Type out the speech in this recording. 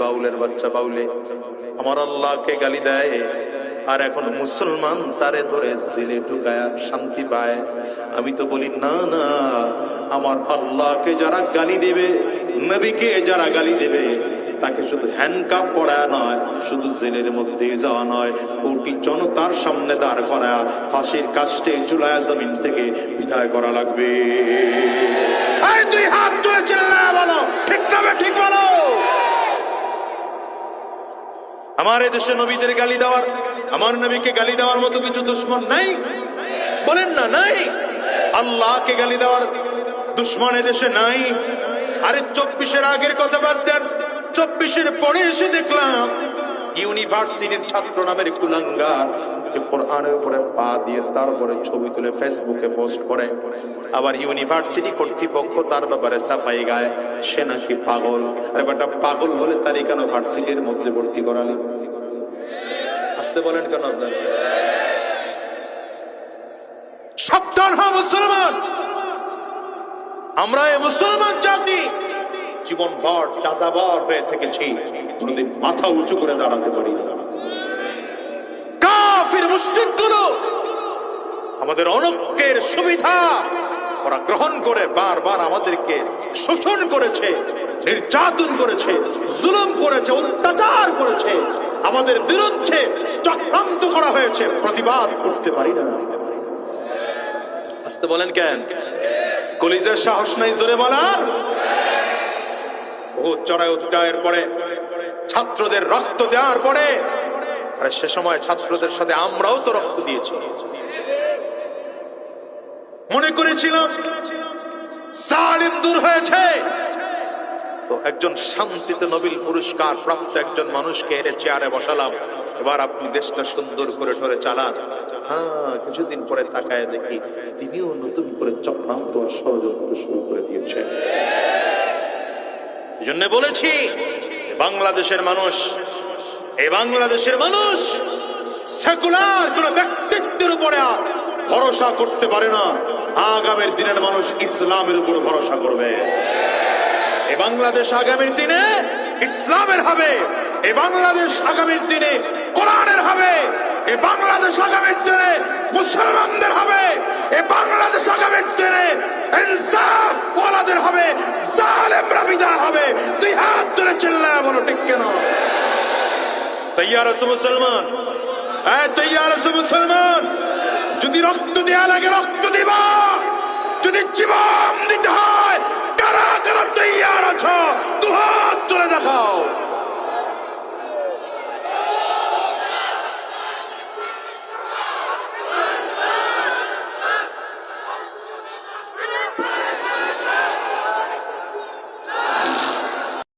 বাউলের বাচ্চা বাউলে আমার আল্লাহকে গালি দেয়, আর এখন মুসলমান তারে ধরে জেলে ঢুকায়া শান্তি পায়। আমি তো বলি না না, আমার আল্লাহকে যারা গালি দেবে, নবীকে যারা গালি দেবে, তাকে শুধু হ্যান্ডকাপ পরায় নয়, শুধু জেলের মধ্যে যাওয়া নয়, কোটি জনতার সামনে দাঁড় করায়া ফাঁসির কাস্টে ঝুলায়া জমিন থেকে বিদায় করা লাগবে। এই দুই হাত তুলে চিল্লায়া বলো ঠিক না ঠিক বলো। আমার এই দেশে নবীদের গালি দেওয়ার, আমার নবীকে গালি দেওয়ার মতো কিছু দুশ্মন নাই? বলেন না নাই? আল্লাহকে গালি দেওয়ার দুশ্মন এই দেশে নাই? আরে 24-এর আগের কথা বাদ দেন, 24-এর পরে এসে দেখলাম ইউনিভার্সিটির ছাত্র নামের কুলাঙ্গার কোরআনের উপরে পা দিয়ে তারপরে ছবি তুলে ফেসবুকে পোস্ট করে, আবার ইউনিভার্সিটি কর্তৃপক্ষ তার ব্যাপারে সাফাই গায় সে নাকি পাগল। আরে বেটা, পাগল হলে তার কেন ভার্সিটির মধ্যে ভর্তি করালি? আসতে বলেন কেন? আপনারা সাবধান হও মুসলমান। আমরা এই মুসলমান জাতি জীবন ভর যাযাবর হয়ে থেকেছি, কোনদিন মাথা উঁচু করে দাঁড়াতে পারি না। কাফির মুশরিকগুলো আমাদের অনৈক্যের সুবিধা ওরা গ্রহণ করে বারবার আমাদেরকে শোষণ করেছে, নির্যাতন করেছে, জুলুম করেছে, অত্যাচার করেছে, আমাদের বিরুদ্ধে চক্রান্ত করা হয়েছে, প্রতিবাদ করতে পারি না। আসতে বলেন কেন? কলিজার সাহস নাই জোরে বলার? বহুত চড়াই উৎকায়ের পরে, ছাত্রদের রক্ত দেওয়ার পরে, আরে সে সময় ছাত্রদের সাথে আমরাও তো রক্ত দিয়েছি। মনে করেছিলাম জালিম দূর হয়েছে, তো একজন শান্তিতে নোবেল পুরস্কার প্রাপ্ত একজন মানুষকে এনে চেয়ারে বসালাম, এবার আপনি দেশটা সুন্দর করে ঠরে চালান। হ্যাঁ, কিছুদিন পরে তাকায় দেখি তিনিও নতুন করে চক্রান্ত আর ষড়যন্ত্র শুরু করে দিয়েছে। এই জন্য বলেছি, বাংলাদেশের মানুষ, এই বাংলাদেশের মানুষ সেকুলার কোন ব্যক্তিত্বের উপরে ভরসা করতে পারে না। আগামীর দিনের মানুষ ইসলামের উপর ভরসা করবে। এই বাংলাদেশ আগামীর দিনে ইসলামের হবে, এই বাংলাদেশ আগামীর দিনে কোরআনের হবে, এই বাংলাদেশ আগামীর দিনে মুসলমানদের হবে, এই বাংলাদেশ আগামীর দিনে ইনসাফ ওয়ালাদের হবে, জালেমরা বিদায় হবে। দুই হাত তুলে চিল্লায়া বলো ঠিক কেন? তৈয়ার আছো মুসলমান? হ্যাঁ তৈয়ার আছো মুসলমান? যদি রক্ত দেয়া লাগে রক্ত দিবা, যদি জীবন দিতে হয় কারা কারা তৈয়ার আছো? দু হাত তুলে দেখাও।